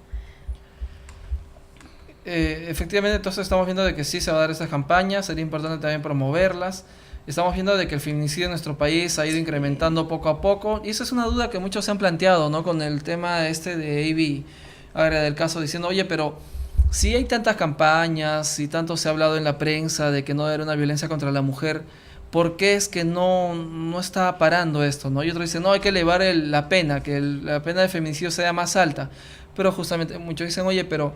Efectivamente, entonces estamos viendo de que sí se va a dar estas campañas, sería importante también promoverlas. Estamos viendo de que el feminicidio en nuestro país ha ido incrementando poco a poco, y esa es una duda que muchos se han planteado, ¿no? Con el tema de Avi Agra del caso, diciendo, oye, pero si hay tantas campañas y tanto se ha hablado en la prensa de que no era una violencia contra la mujer, ¿por qué es que no está parando esto, ¿no? Y otros dicen, no, hay que elevar la pena, que la pena de feminicidio sea más alta. Pero justamente muchos dicen, oye, pero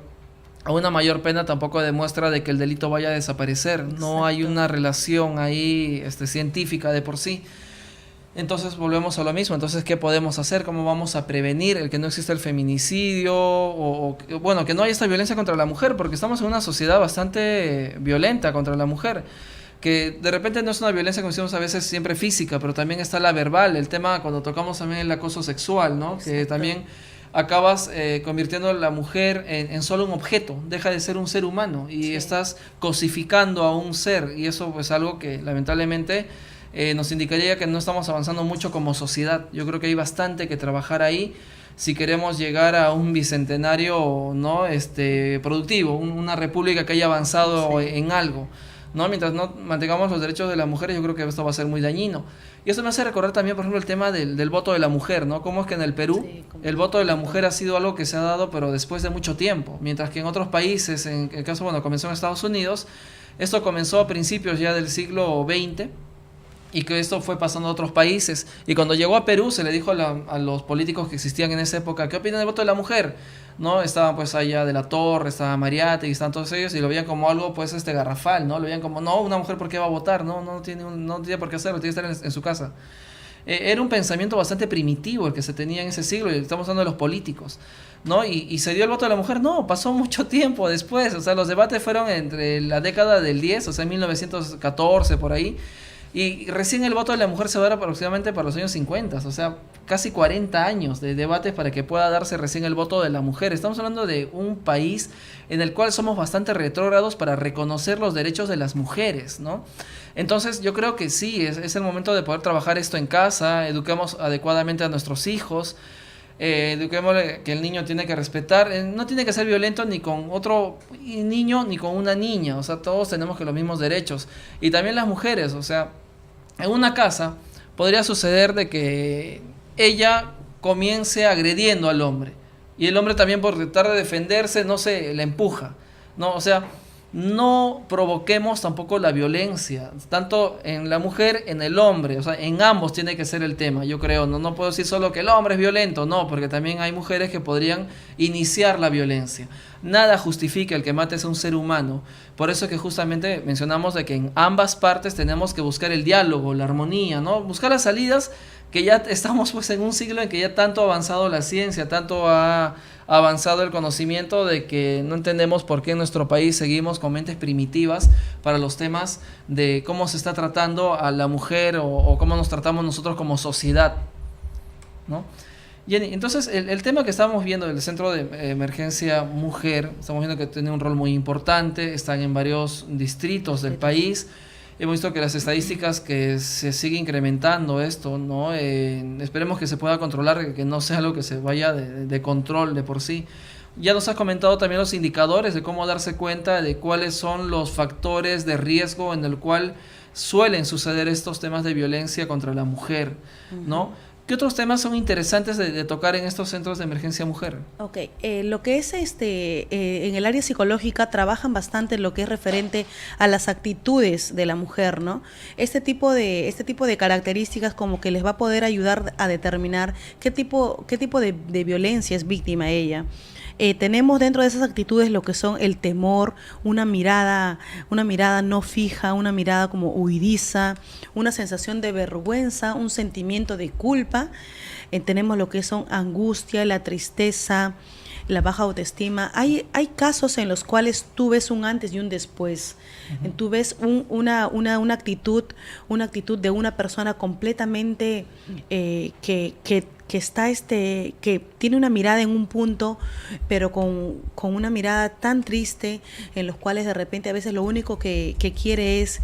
a una mayor pena tampoco demuestra de que el delito vaya a desaparecer. Exacto. No hay una relación ahí científica de por sí. Entonces volvemos a lo mismo. Entonces, ¿qué podemos hacer? ¿Cómo vamos a prevenir el que no exista el feminicidio? Bueno, que no haya esta violencia contra la mujer, porque estamos en una sociedad bastante violenta contra la mujer, que de repente no es una violencia, como decimos a veces, siempre física, pero también está la verbal, el tema cuando tocamos también el acoso sexual, ¿no? Exacto. Que también acabas convirtiendo a la mujer en solo un objeto, deja de ser un ser humano y estás cosificando a un ser, y eso es algo que lamentablemente nos indicaría que no estamos avanzando mucho como sociedad. Yo creo que hay bastante que trabajar ahí si queremos llegar a un bicentenario, ¿no? Productivo, una república que haya avanzado en algo, ¿no? Mientras no mantengamos los derechos de las mujeres, yo creo que esto va a ser muy dañino. Y eso me hace recordar también, por ejemplo, el tema del voto de la mujer, ¿no? Cómo es que en el Perú el voto de la mujer ha sido algo que se ha dado, pero después de mucho tiempo, mientras que en otros países, en el caso, comenzó en Estados Unidos, esto comenzó a principios ya del siglo XX, y que esto fue pasando a otros países. Y cuando llegó a Perú se le dijo a los políticos que existían en esa época, ¿qué opinan del voto de la mujer? ¿No? Estaban pues allá de la Torre, estaba Mariátegui, estaban todos ellos y lo veían como algo pues garrafal, ¿no? Lo veían como, no, una mujer ¿por qué va a votar? No tiene por qué hacerlo, tiene que estar en su casa. Era un pensamiento bastante primitivo el que se tenía en ese siglo, y estamos hablando de los políticos, ¿no? Y se dio el voto de la mujer, no, pasó mucho tiempo después, o sea, los debates fueron entre la década del 10, o sea, 1914 por ahí, y recién el voto de la mujer se va a dar aproximadamente para los años 50, o sea, casi 40 años de debates para que pueda darse recién el voto de la mujer. Estamos hablando de un país en el cual somos bastante retrógrados para reconocer los derechos de las mujeres, ¿no? Entonces yo creo que sí, es el momento de poder trabajar esto en casa, eduquemos adecuadamente a nuestros hijos, eduquémosle que el niño tiene que respetar, no tiene que ser violento ni con otro niño ni con una niña, o sea, todos tenemos que los mismos derechos. Y también las mujeres, o sea, en una casa podría suceder de que ella comience agrediendo al hombre y el hombre también por tratar de defenderse, no sé, la empuja, ¿no? O sea, no provoquemos tampoco la violencia, tanto en la mujer, en el hombre, o sea, en ambos tiene que ser el tema, yo creo, no puedo decir solo que el hombre es violento, no, porque también hay mujeres que podrían iniciar la violencia. Nada justifica el que mates a un ser humano, por eso que justamente mencionamos de que en ambas partes tenemos que buscar el diálogo, la armonía, ¿no? Buscar las salidas, que ya estamos pues en un siglo en que ya tanto ha avanzado la ciencia, tanto ha avanzado el conocimiento de que no entendemos por qué en nuestro país seguimos con mentes primitivas para los temas de cómo se está tratando a la mujer o cómo nos tratamos nosotros como sociedad, ¿no? Jenny, entonces el tema que estamos viendo del Centro de Emergencia Mujer, estamos viendo que tiene un rol muy importante, están en varios distritos del país. Hemos visto que las estadísticas que se sigue incrementando esto, ¿no? Esperemos que se pueda controlar, que no sea algo que se vaya de control de por sí. Ya nos has comentado también los indicadores de cómo darse cuenta de cuáles son los factores de riesgo en el cual suelen suceder estos temas de violencia contra la mujer, ¿no? ¿Qué otros temas son interesantes de tocar en estos centros de emergencia mujer?
Ok, lo que es en el área psicológica trabajan bastante en lo que es referente a las actitudes de la mujer, ¿no? Este tipo de características como que les va a poder ayudar a determinar qué tipo de violencia es víctima ella. Tenemos dentro de esas actitudes lo que son el temor, una mirada no fija, una mirada como huidiza, una sensación de vergüenza, un sentimiento de culpa. Tenemos lo que son angustia, la tristeza, la baja autoestima. Hay casos en los cuales tú ves un antes y un después. Uh-huh. Tú ves una actitud de una persona completamente que tiene una mirada en un punto, pero con una mirada tan triste, en los cuales de repente a veces lo único que quiere es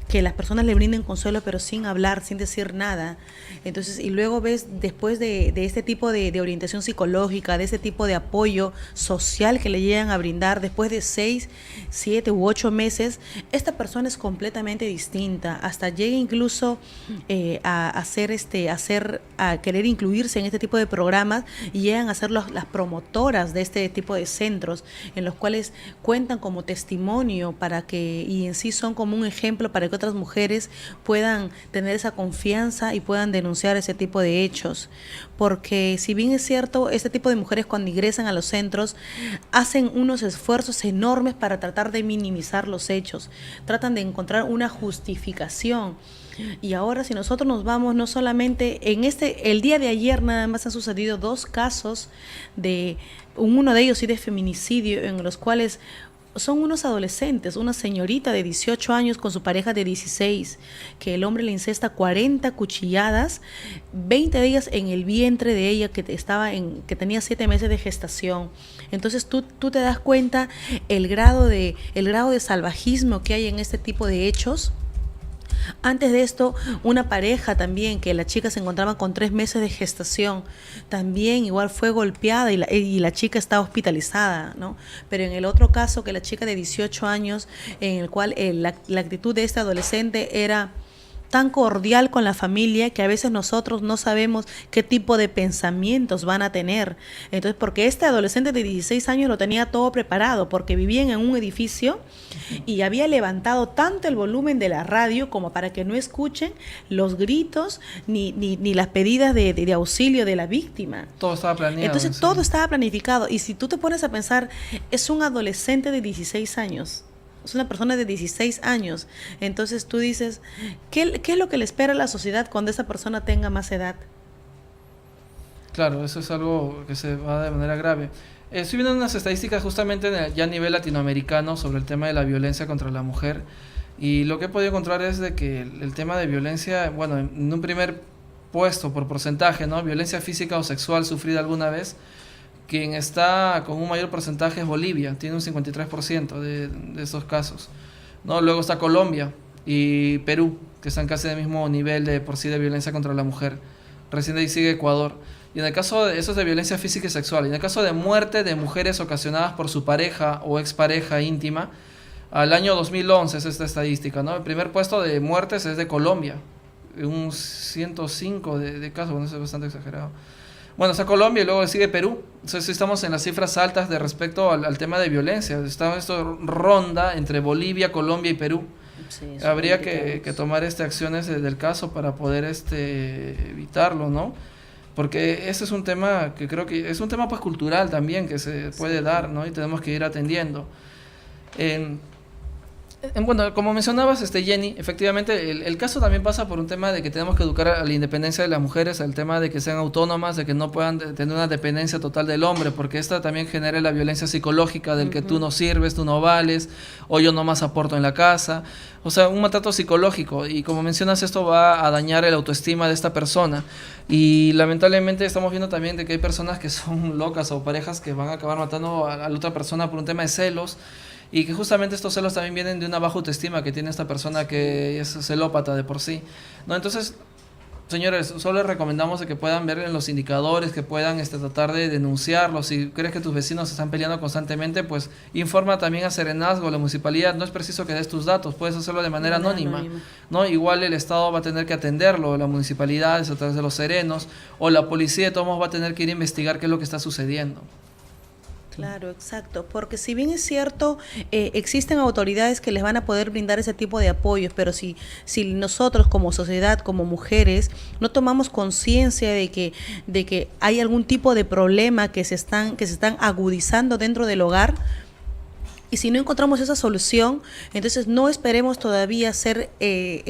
que las personas le brinden consuelo, pero sin hablar, sin decir nada. Entonces, y luego ves, después de este tipo de orientación psicológica, de este tipo de apoyo social que le llegan a brindar, después de 6, 7 u 8 esta persona es completamente distinta, hasta llega incluso a querer incluirse en este tipo de programas, y llegan a ser las promotoras de este tipo de centros, en los cuales cuentan como testimonio y en sí son como un ejemplo para que otras mujeres puedan tener esa confianza y puedan denunciar ese tipo de hechos. Porque si bien es cierto, este tipo de mujeres cuando ingresan a los centros hacen unos esfuerzos enormes para tratar de minimizar los hechos, tratan de encontrar una justificación. Y ahora si nosotros nos vamos, no solamente el día de ayer nada más han sucedido 2 casos uno de ellos sí de feminicidio, en los cuales son unos adolescentes, una señorita de 18 años con su pareja de 16, que el hombre le incesta 40 cuchilladas, 20 de ellas en el vientre de ella que tenía 7 meses de gestación. Entonces tú te das cuenta el grado de salvajismo que hay en este tipo de hechos. Antes de esto, una pareja también, que la chica se encontraba con 3 meses de gestación, también igual fue golpeada y la chica está hospitalizada, ¿no? Pero en el otro caso, que la chica de 18 años, en el cual la actitud de este adolescente era tan cordial con la familia que a veces nosotros no sabemos qué tipo de pensamientos van a tener. Entonces, porque este adolescente de 16 años lo tenía todo preparado, porque vivían en un edificio y había levantado tanto el volumen de la radio como para que no escuchen los gritos ni las pedidas de auxilio de la víctima.
Todo estaba planeado.
Entonces,
sí.
todo estaba planificado. Y si tú te pones a pensar, es un adolescente de 16 años. Es una persona de 16 años. Entonces tú dices, ¿qué es lo que le espera a la sociedad cuando esa persona tenga más edad?
Claro, eso es algo que se va de manera grave. Estoy viendo unas estadísticas justamente ya a nivel latinoamericano sobre el tema de la violencia contra la mujer, y lo que he podido encontrar es de que el tema de violencia, bueno, en un primer puesto por porcentaje, ¿no? Violencia física o sexual sufrida alguna vez, quien está con un mayor porcentaje es Bolivia, tiene un 53% de estos casos, ¿no? Luego está Colombia y Perú, que están casi del mismo nivel de por sí de violencia contra la mujer. Recién ahí sigue Ecuador. Y en el caso de eso es de violencia física y sexual. Y en el caso de muerte de mujeres ocasionadas por su pareja o expareja íntima, al año 2011 es esta estadística, ¿no? El primer puesto de muertes es de Colombia, un 105 de casos, bueno, eso es bastante exagerado. Bueno, está Colombia y luego sigue Perú. Entonces estamos en las cifras altas de respecto al tema de violencia. Esto ronda entre Bolivia, Colombia y Perú.
Sí,
Habría que tomar acciones del caso para poder evitarlo, ¿no? Porque ese es un tema que creo que es un tema pues cultural también que se puede dar, ¿no? Y tenemos que ir atendiendo. Bueno, como mencionabas, Jenny, efectivamente el caso también pasa por un tema de que tenemos que educar a la independencia de las mujeres, al tema de que sean autónomas, de que no puedan tener una dependencia total del hombre, porque esta también genera la violencia psicológica del que tú no sirves, tú no vales, o yo nomás aporto en la casa, o sea, un maltrato psicológico, y como mencionas, esto va a dañar el autoestima de esta persona, y lamentablemente estamos viendo también de que hay personas que son locas o parejas que van a acabar matando a la otra persona por un tema de celos, y que justamente estos celos también vienen de una baja autoestima que tiene esta persona que es celópata de por sí, ¿no? Entonces, señores, solo les recomendamos de que puedan ver en los indicadores, que puedan tratar de denunciarlo. Si crees que tus vecinos se están peleando constantemente, pues informa también a Serenazgo, la municipalidad. No es preciso que des tus datos, puedes hacerlo de manera anónima, ¿no? Igual el Estado va a tener que atenderlo, la municipalidad a través de los serenos, o la policía de todos modos va a tener que ir a investigar qué es lo que está sucediendo.
Claro, exacto, porque si bien es cierto, existen autoridades que les van a poder brindar ese tipo de apoyos, pero si nosotros como sociedad, como mujeres, no tomamos conciencia de que hay algún tipo de problema que se están agudizando dentro del hogar, y si no encontramos esa solución, entonces no esperemos todavía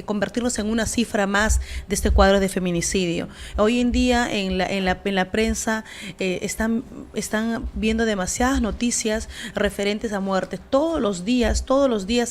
convertirnos en una cifra más de este cuadro de feminicidio. Hoy en día en la prensa están viendo demasiadas noticias referentes a muertes. Todos los días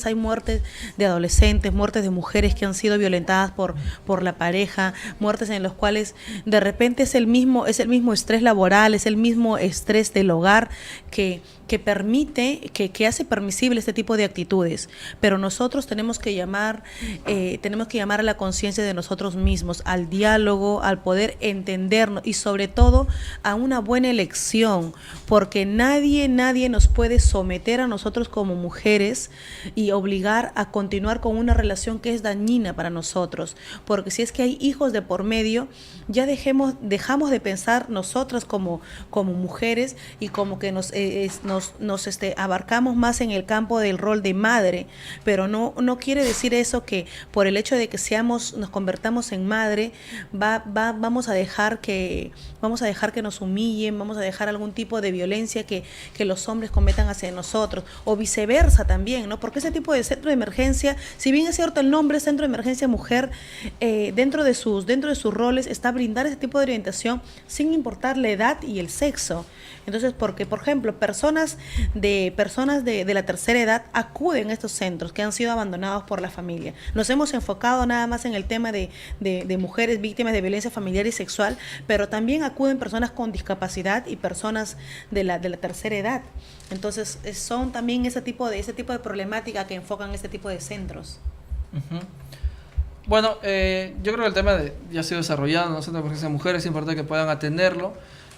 hay muertes de adolescentes, muertes de mujeres que han sido violentadas por la pareja, muertes en los cuales de repente es el mismo estrés laboral, es el mismo estrés del hogar que permite, que hace permisible este tipo de actitudes, pero nosotros tenemos que llamar a la conciencia de nosotros mismos, al diálogo, al poder entendernos y sobre todo a una buena elección, porque nadie nos puede someter a nosotros como mujeres y obligar a continuar con una relación que es dañina para nosotros, porque si es que hay hijos de por medio, ya dejamos de pensar nosotras como mujeres y como que nos abarcamos más en el campo del rol de madre, pero no quiere decir eso que por el hecho de que nos convertamos en madre vamos a dejar que nos humillen, vamos a dejar algún tipo de violencia que los hombres cometan hacia nosotros, o viceversa también, ¿no? Porque ese tipo de centro de emergencia, si bien es cierto el nombre Centro de Emergencia Mujer, dentro de sus roles está brindar ese tipo de orientación sin importar la edad y el sexo. Entonces, porque, por ejemplo, personas de la tercera edad acuden a estos centros que han sido abandonados por la familia. Nos hemos enfocado nada más en el tema de mujeres víctimas de violencia familiar y sexual, pero también acuden personas con discapacidad y personas de la tercera edad. Entonces, son también ese tipo de problemática que enfocan este tipo de centros.
Uh-huh. Bueno, yo creo que el tema ya ha sido desarrollado en los centros de emergencia de mujeres, es importante que puedan atenderlo.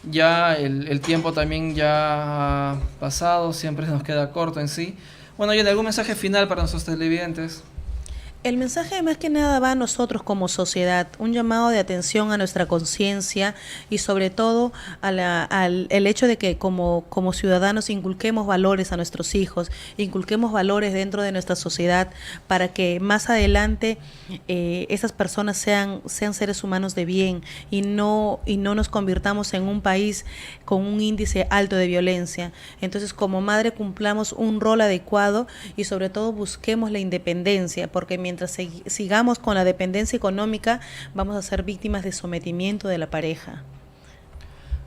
Ya el tiempo también ya ha pasado, siempre nos queda corto en sí. Bueno, ¿y algún mensaje final para nuestros televidentes?
El mensaje más que nada va a nosotros como sociedad, un llamado de atención a nuestra conciencia y sobre todo al el hecho de que como ciudadanos inculquemos valores a nuestros hijos, inculquemos valores dentro de nuestra sociedad para que más adelante esas personas sean seres humanos de bien y no nos convirtamos en un país con un índice alto de violencia. Entonces, como madre cumplamos un rol adecuado y sobre todo busquemos la independencia, porque mientras sigamos con la dependencia económica, vamos a ser víctimas de sometimiento de la pareja.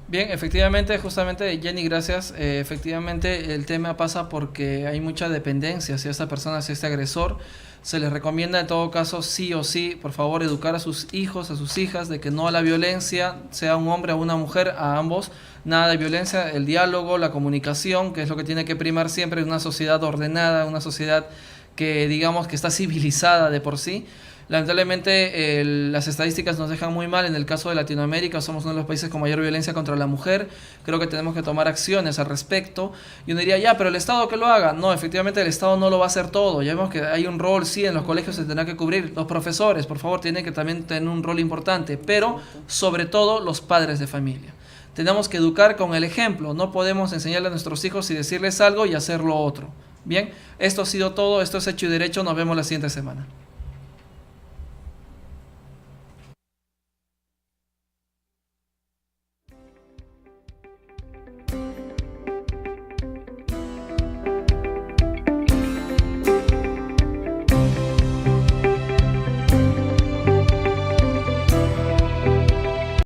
Bien, efectivamente, justamente Jenny, gracias. Efectivamente, el tema pasa porque hay mucha dependencia hacia esta persona, hacia este agresor. Se les recomienda en todo caso, sí o sí, por favor, educar a sus hijos, a sus hijas, de que no a la violencia, sea un hombre o una mujer, a ambos, nada de violencia, el diálogo, la comunicación, que es lo que tiene que primar siempre en una sociedad ordenada, una sociedad que digamos que está civilizada de por sí. Lamentablemente las estadísticas nos dejan muy mal. En el caso de Latinoamérica somos uno de los países con mayor violencia contra la mujer. Creo que tenemos que tomar acciones al respecto. Y uno diría, ya, pero el Estado que lo haga. No, efectivamente el Estado no lo va a hacer todo. Ya vemos que hay un rol, sí, en los colegios se tendrá que cubrir. Los profesores, por favor, tienen que también tener un rol importante. Pero sobre todo los padres de familia. Tenemos que educar con el ejemplo. No podemos enseñarle a nuestros hijos y decirles algo y hacer lo otro. Bien, esto ha sido todo. Esto es Hecho y Derecho. Nos vemos la siguiente semana.